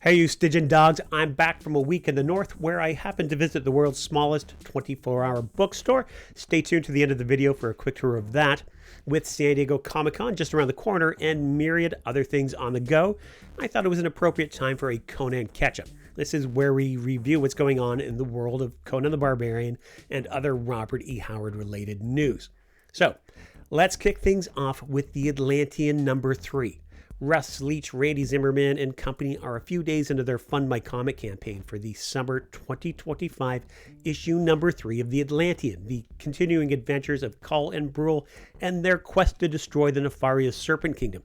Hey, you Stygian dogs, I'm back from a week in the north where I happened to visit the world's smallest 24-hour bookstore. Stay tuned to the end of the video for a quick tour of that. With San Diego Comic-Con just around the corner and myriad other things on the go, I thought it was an appropriate time for a Conan catch-up. This is where we review what's going on in the world of Conan the Barbarian and other Robert E. Howard related news. So, let's kick things off with the Atlantean number 3. Russ Leach, Randy Zimmerman, and company are a few days into their Fund My Comic campaign for the summer 2025 issue number 3 of the Atlantean, the continuing adventures of Kull and Brule and their quest to destroy the nefarious Serpent Kingdom.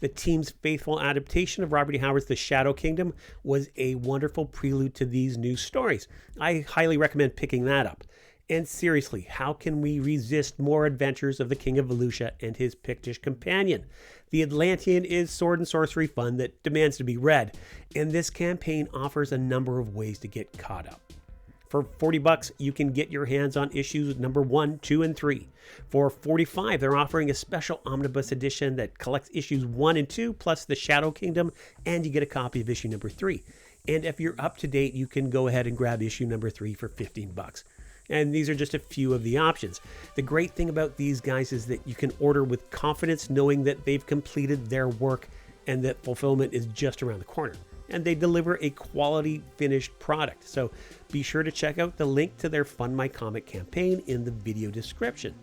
The team's faithful adaptation of Robert E. Howard's The Shadow Kingdom was a wonderful prelude to these new stories. I highly recommend picking that up. And seriously, how can we resist more adventures of the King of Volusia and his Pictish companion? The Atlantean is sword and sorcery fun that demands to be read, and this campaign offers a number of ways to get caught up. For $40, you can get your hands on issues number 1, 2, and 3. For $45, they're offering a special omnibus edition that collects issues 1 and 2, plus the Shadow Kingdom, and you get a copy of issue number 3. And if you're up to date, you can go ahead and grab issue number 3 for $15. And these are just a few of the options. The great thing about these guys is that you can order with confidence knowing that they've completed their work and that fulfillment is just around the corner. And they deliver a quality finished product. So be sure to check out the link to their Fund My Comic campaign in the video description.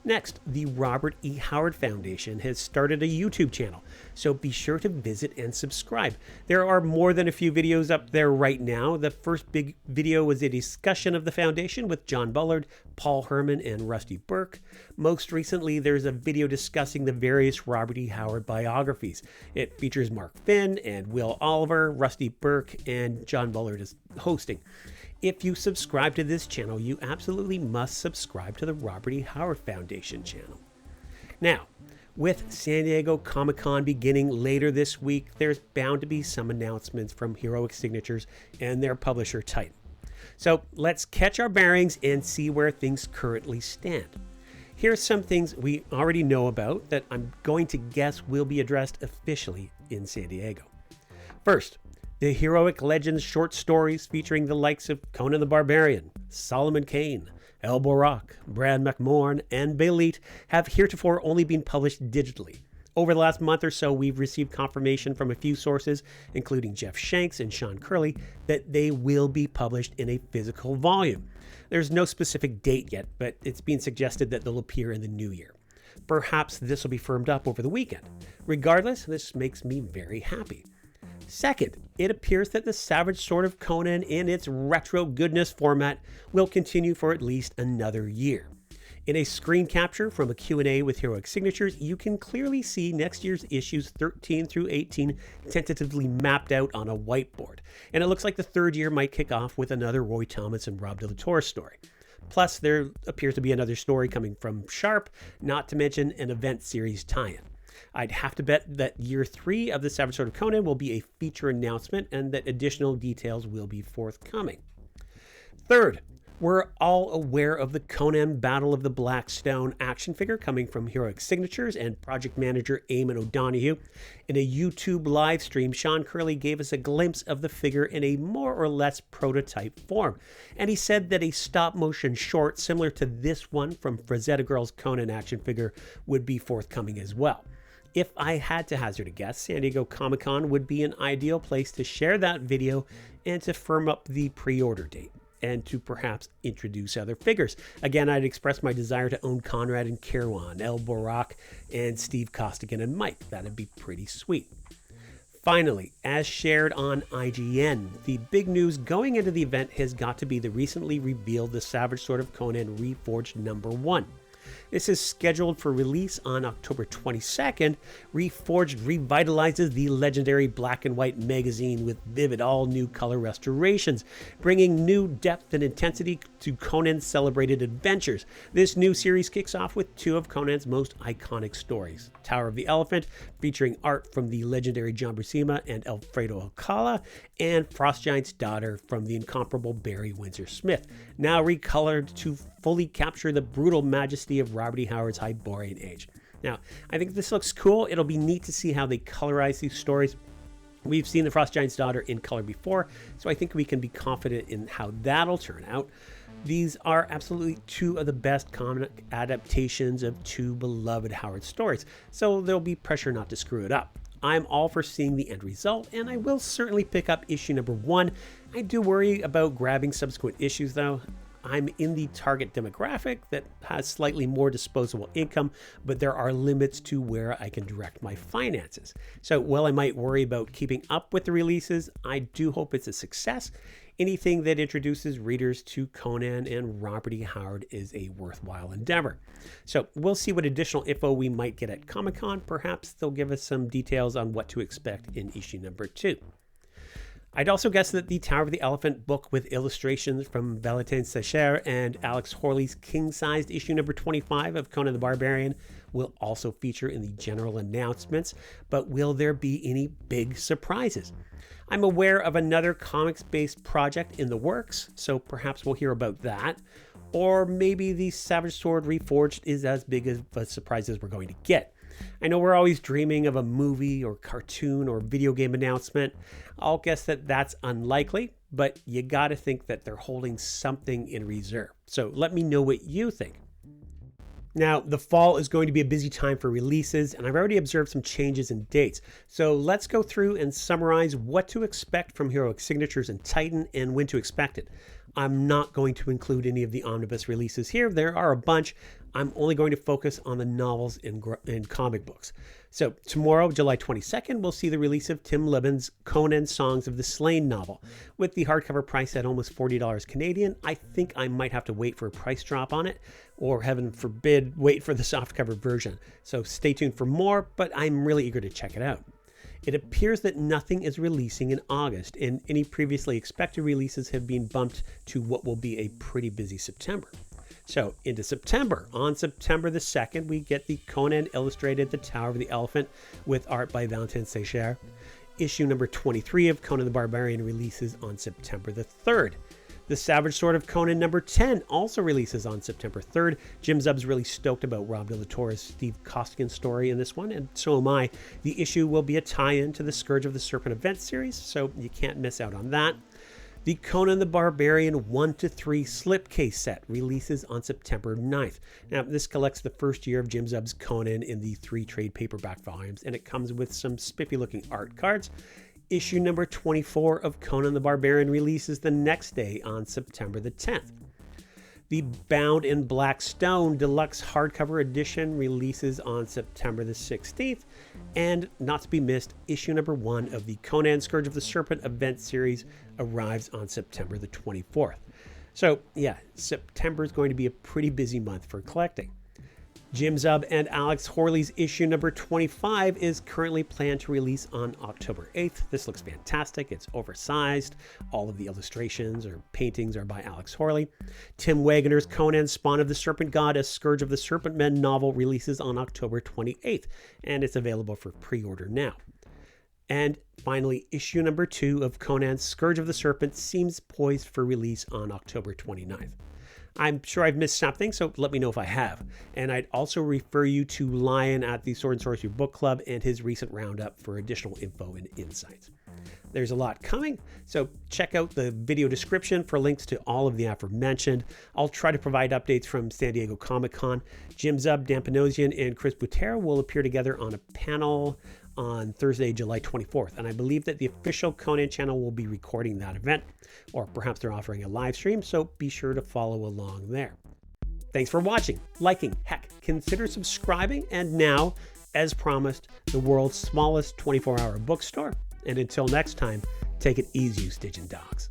Next, the Robert E. Howard Foundation has started a YouTube channel, so be sure to visit and subscribe. There are more than a few videos up there right now. The first big video was a discussion of the foundation with John Bullard, Paul Herman, and Rusty Burke. Most recently, there's a video discussing the various Robert E. Howard biographies. It features Mark Finn and Will Oliver, Rusty Burke, and John Bullard is hosting. If you subscribe to this channel, you absolutely must subscribe to the Robert E. Howard Foundation channel. Now, with San Diego Comic-Con beginning later this week, there's bound to be some announcements from Heroic Signatures and their publisher Titan. So let's catch our bearings and see where things currently stand. Here's some things we already know about that I'm going to guess will be addressed officially in San Diego. First, the Heroic Legends short stories featuring the likes of Conan the Barbarian, Solomon Kane, El Borak, Brad McMorn, and Belit have heretofore only been published digitally. Over the last month or so, we've received confirmation from a few sources, including Jeff Shanks and Sean Curley, that they will be published in a physical volume. There's no specific date yet, but it's been suggested that they'll appear in the new year. Perhaps this will be firmed up over the weekend. Regardless, this makes me very happy. Second, it appears that the Savage Sword of Conan in its retro goodness format will continue for at least another year. In a screen capture from a Q&A with Heroic Signatures, you can clearly see next year's issues 13 through 18 tentatively mapped out on a whiteboard. And it looks like the third year might kick off with another Roy Thomas and Rob De La Torre story. Plus, there appears to be another story coming from Sharp, not to mention an event series tie-in. I'd have to bet that year 3 of the Savage Sword of Conan will be a feature announcement and that additional details will be forthcoming. Third, we're all aware of the Conan Battle of the Black Stone action figure coming from Heroic Signatures and project manager Eamon O'Donoghue. In a YouTube live stream, Sean Curley gave us a glimpse of the figure in a more or less prototype form, and he said that a stop-motion short similar to this one from Frazetta Girl's Conan action figure would be forthcoming as well. If I had to hazard a guess, San Diego Comic-Con would be an ideal place to share that video and to firm up the pre-order date and to perhaps introduce other figures. Again, I'd express my desire to own Conrad and Kirwan, El Borak, and Steve Costigan and Mike. That'd be pretty sweet. Finally, as shared on IGN, the big news going into the event has got to be the recently revealed The Savage Sword of Conan Reforged number 1. This is scheduled for release on October 22nd. Reforged revitalizes the legendary black and white magazine with vivid all-new color restorations, bringing new depth and intensity to Conan's celebrated adventures. This new series kicks off with 2 of Conan's most iconic stories. Tower of the Elephant, featuring art from the legendary John Buscema and Alfredo Alcala, and Frost Giant's Daughter from the incomparable Barry Windsor Smith, now recolored to fully capture the brutal majesty of Robert E. Howard's Hyborian age. Now, I think this looks cool. It'll be neat to see how they colorize these stories. We've seen The Frost Giant's Daughter in color before, so I think we can be confident in how that'll turn out. These are absolutely two of the best comic adaptations of two beloved Howard stories, so there'll be pressure not to screw it up. I'm all for seeing the end result, and I will certainly pick up issue number 1. I do worry about grabbing subsequent issues though. I'm in the target demographic that has slightly more disposable income, but there are limits to where I can direct my finances. So while I might worry about keeping up with the releases, I do hope it's a success. Anything that introduces readers to Conan and Robert E. Howard is a worthwhile endeavor. So we'll see what additional info we might get at Comic-Con. Perhaps they'll give us some details on what to expect in issue number 2. I'd also guess that the Tower of the Elephant book with illustrations from Valentin Secher and Alex Horley's king-sized issue number 25 of Conan the Barbarian will also feature in the general announcements, but will there be any big surprises? I'm aware of another comics-based project in the works, so perhaps we'll hear about that. Or maybe the Savage Sword Reforged is as big of a surprise as we're going to get. I know we're always dreaming of a movie or cartoon or video game announcement. I'll guess that that's unlikely, but you gotta think that they're holding something in reserve. So let me know what you think. Now, the fall is going to be a busy time for releases, and I've already observed some changes in dates. So let's go through and summarize what to expect from Heroic Signatures and Titan and when to expect it. I'm not going to include any of the omnibus releases here. There are a bunch. I'm only going to focus on the novels and comic books. So tomorrow, July 22nd, we'll see the release of Tim Libben's Conan Songs of the Slain novel. With the hardcover price at almost $40 Canadian, I think I might have to wait for a price drop on it, or heaven forbid, wait for the softcover version. So stay tuned for more, but I'm really eager to check it out. It appears that nothing is releasing in August, and any previously expected releases have been bumped to what will be a pretty busy September. So into September. On September the 2nd, we get the Conan Illustrated The Tower of the Elephant with art by Valentin Secher. Issue number 23 of Conan the Barbarian releases on September the 3rd. The Savage Sword of Conan number 10 also releases on September 3rd. Jim Zub's really stoked about Rob de la Torre's Steve Costigan story in this one, and so am I. The issue will be a tie-in to the Scourge of the Serpent event series, so you can't miss out on that. The Conan the Barbarian 1-3 slipcase set releases on September 9th. Now, this collects the first year of Jim Zub's Conan in the 3 trade paperback volumes, and it comes with some spiffy-looking art cards. Issue number 24 of Conan the Barbarian releases the next day on September the 10th. The Bound in Black Stone Deluxe Hardcover Edition releases on September the 16th. And not to be missed, issue number 1 of the Conan Scourge of the Serpent event series arrives on September the 24th. So yeah, September is going to be a pretty busy month for collecting. Jim Zub and Alex Horley's issue number 25 is currently planned to release on October 8th. This looks fantastic. It's oversized. All of the illustrations or paintings are by Alex Horley. Tim Wagner's Conan Spawn of the Serpent God, a Scourge of the Serpent Men novel releases on October 28th, and it's available for pre-order now. And finally, issue number 2 of Conan Scourge of the Serpent seems poised for release on October 29th. I'm sure I've missed something, so let me know if I have. And I'd also refer you to Lion at the Sword and Sorcery Book Club and his recent roundup for additional info and insights. There's a lot coming, so check out the video description for links to all of the aforementioned. I'll try to provide updates from San Diego Comic-Con. Jim Zub, Dan Panosian, and Chris Butera will appear together on a panel on Thursday, July 24th, and I believe that the official Conan channel will be recording that event, or perhaps they're offering a live stream, so be sure to follow along there. Thanks for watching, liking, heck, consider subscribing, and now, as promised, the world's smallest 24-hour bookstore. And until next time, take it easy, you Stygian dogs.